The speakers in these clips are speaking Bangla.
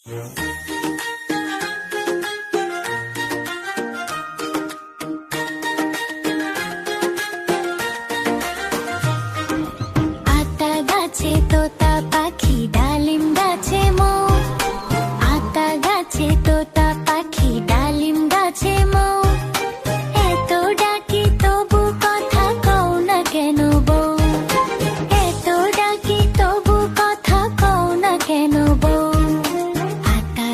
আতা গাছে তোতা পাখি, ডালিম গাছে মৌ। আতা গাছে তোতা পাখি, ডালিম গাছে মৌ। এত ডাকি তবু কথা কও না কেন বউ? এত ডাকি তবু কথা কও না কেন বউ? আতা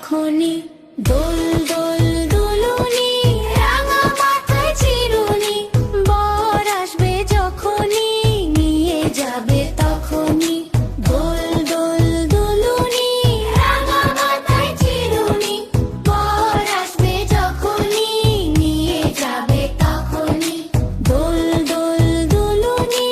তখনই দোল দোল দুলুনি রাঙা মাথায় চিরুনি বর আসবে যখনই নিয়ে যাবে তখনই দোল দোল দুলুনি রাঙা মাথায় চিরুনি বর আসবে যখনই নিয়ে যাবে তখনই দোল দোল দুলুনি।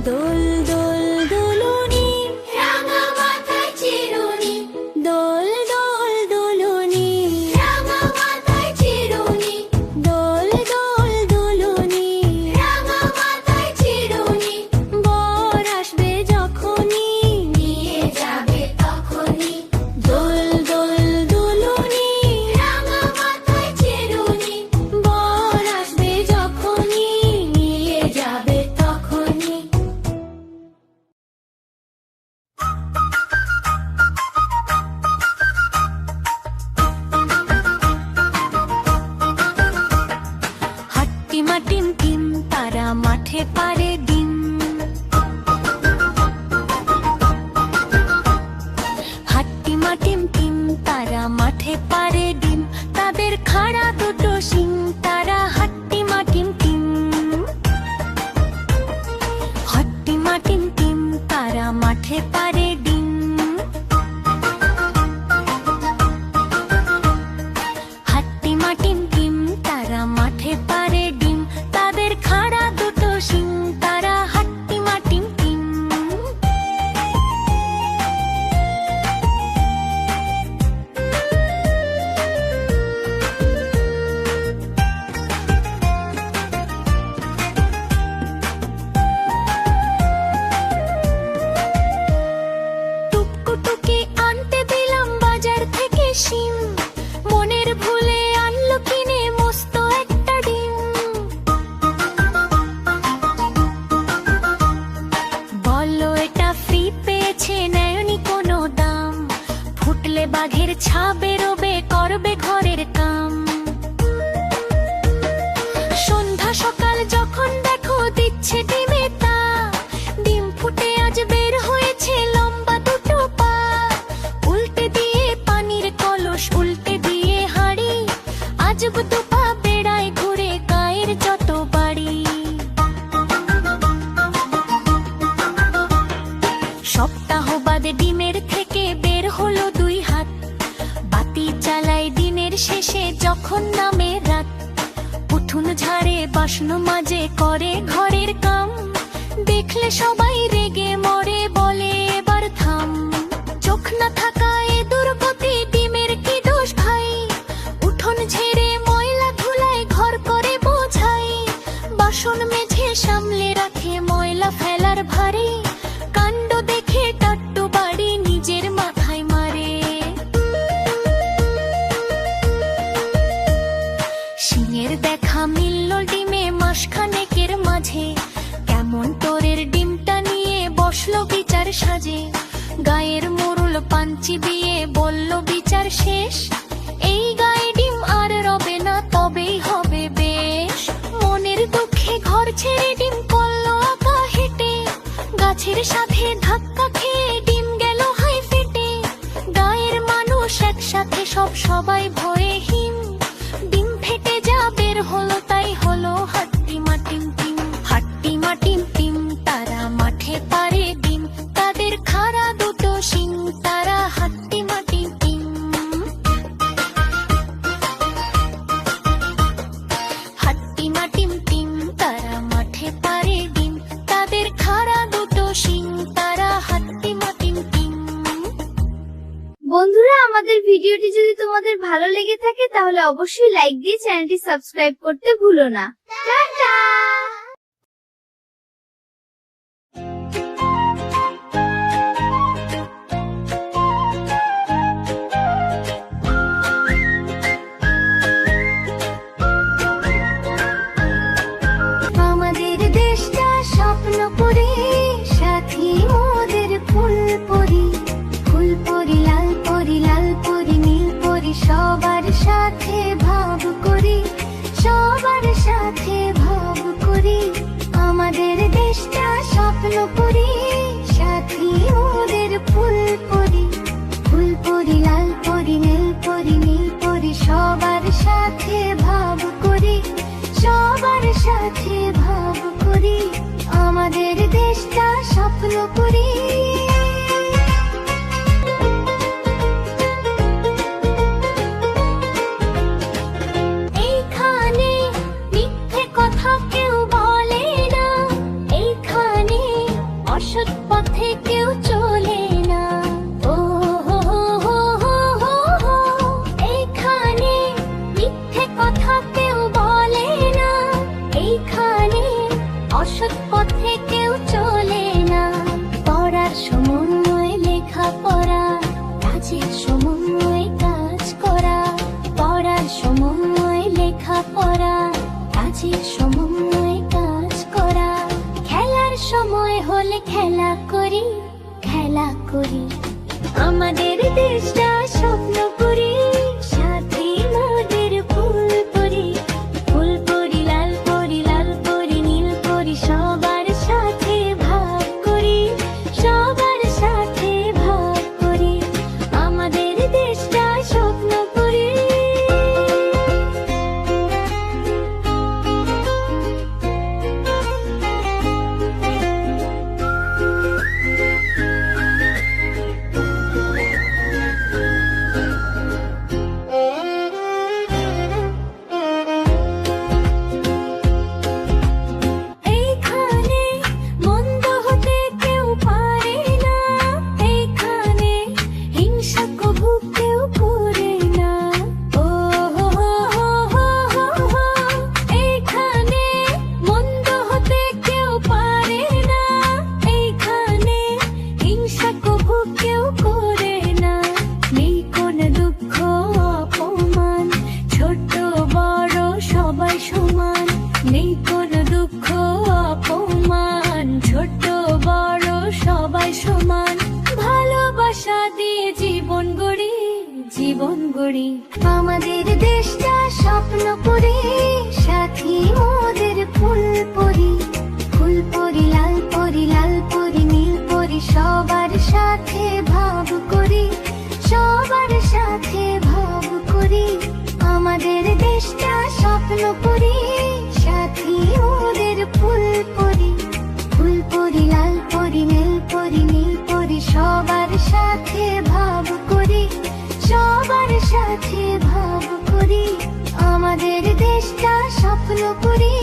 দোল দোল দুলুনি রাঙা মাথায় চিরুনি দোল দোল দুলুনি রাঙা মাথায় চিরুনি দোল দোল দুলুনি রাঙা মাথায় চিরুনি বর আসবে যখনই নিয়ে যাবে তখনই দোল দোল দুলুনি রাঙা মাথায় চিরুনি বর আসবে যখনই নিয়ে যাবে তখনই। হাট্টিমা টিম টিম তারা মাঠে পারে ডিম হাট্টিমা টিম টিম তারা মাঠে পারে ডিম তাদের খাড়া দুটো শিং তারা হাট্টিমা টিম টিম হাট্টিমা টিম টিম তারা মাঠে পারে ডিম হাট্টিমা টিম টিম তারা মাঠে পারে ডিম তাদের খাড়া দুটো শিং তারা হাট্টিমা টিম টিম। টুকটুকি আনতে দিলাম বাজার থেকে শিম মনের ভুলে আনলো কিনে মস্ত একটা ডিম বললো এটা ফ্রি পেয়েছে নেয়নি কোনো দাম ফুটলে বাঘের ছা বেরোবে করবে ঘরের কাম সন্ধ্যা সকাল যখন দেখো দিচ্ছে ডিমে তা ডিম ফুটে আজ বের হয়েছে লম্বা দুটো পা উল্টে দিয়ে পানির কলস উল্টে দিয়ে হাঁড়ি আজব দুপা বেড়ায় ঘুরে গায়ের যত বাড়ি সপ্তাহ বাদে ডিমের থেকে বের হলো দুই হাত বাতি চালায় দিনের শেষে যখন নামে রাত উঠুন ঝাড়ে বাসন মাজে করে ঘরের কাম দেখলে সবাই রেগে মরে বলে এবার থাম চোখ না থাকা এ দুর্গতি ডিমের কি দোষ ভাই উঠোন ঝেড়ে ময়লা ধুলায় ঘর করে বোঝাই বাসন মেঝে সামলে রাখে ময়লা ফেলার ভারে কাণ্ড দেখে টাট্টু বাড়ি নিজের মাথায় মারে শিঙের দেখা মিলল ডিমে মাসখানেকের মাঝে কেমন তোরের ডিমটা নিয়ে বসলো বিচার সাজে গায়ের মোড়ল পাঞ্চি দিয়ে বলল বিচার শেষ এই গায়ে ডিম আর রবে না তবেই হবে বেশ মনের দুঃখে ঘর ছেড়ে ডিম করলো আঁকা হেঁটে গাছের সাথে ধাক্কা খেয়ে ডিম গেল হাই ফেটে গায়ের মানুষ একসাথে সবাই ভয়ে হিম ডিম ফেটে যা বের হলো তাই হলো হাট্টিমা টিম টিম হাট্টিমা টিম টিম তারা মাঠে পারে ডিম তাদের খাড়া দুটো শিং তারা হাট্টিমা টিম টিম হাট্টিমা টিম টিম তারা মাঠে পারে ডিম তাদের খাড়া দুটো শিং তারা হাট্টিমা টিম টিম। বন্ধুরা, আমাদের ভিডিওটি যদি তোমাদের ভালো লেগে থাকে তাহলে অবশ্যই লাইক দিয়ে চ্যানেলটি সাবস্ক্রাইব করতে ভুলো না। টাটা। আমাদের দেশটা সব করি, খেলা করি। আমাদের দেশটা স্বপ্ন করি, সাথী মোদের ফুল পরি। ফুল পরি, লাল পরি, লাল পরি, নীল পরি, সবার সাথে ভাগ করি, সবার সাথে ভাগ করি। আমাদের দেশটা স্বপ্ন করি। এইখানে মন্দ হতে কেউ পারে না, এইখানে হিংসা কভু কেউ করে না। ও হো হো হো হো হো হো। এইখানে মন্দ হতে কেউ পারে না, এইখানে হিংসা কভু কেউ করে না। নেই কোন দুঃখ অপমান, ছোট বড় সবাই সমান। নেই কোন দুঃখ অপমান, ছোট বড় সবাই সমান। ভালোবাসা দিয়ে জীবন গড়ি, জীবন গড়ি। আমাদের দেশটা স্বপ্ন করি, সাথী মোদের ফুল পরি। ফুল পরি, লাল পরি, লাল পরি, নীল পরি, সবার সাথে ভাব করি, সবার সাথে ভাব করি। আমাদের দেশটা স্বপ্ন করি, সাথী মোদের ফুল পরি। ফুল পরি, লাল পরি, নীল পরি, নীল পরি, সবার সাথে ভাব করি, সবার সাথে ভাব করি। আমাদের দেশটা স্বপ্ন করি,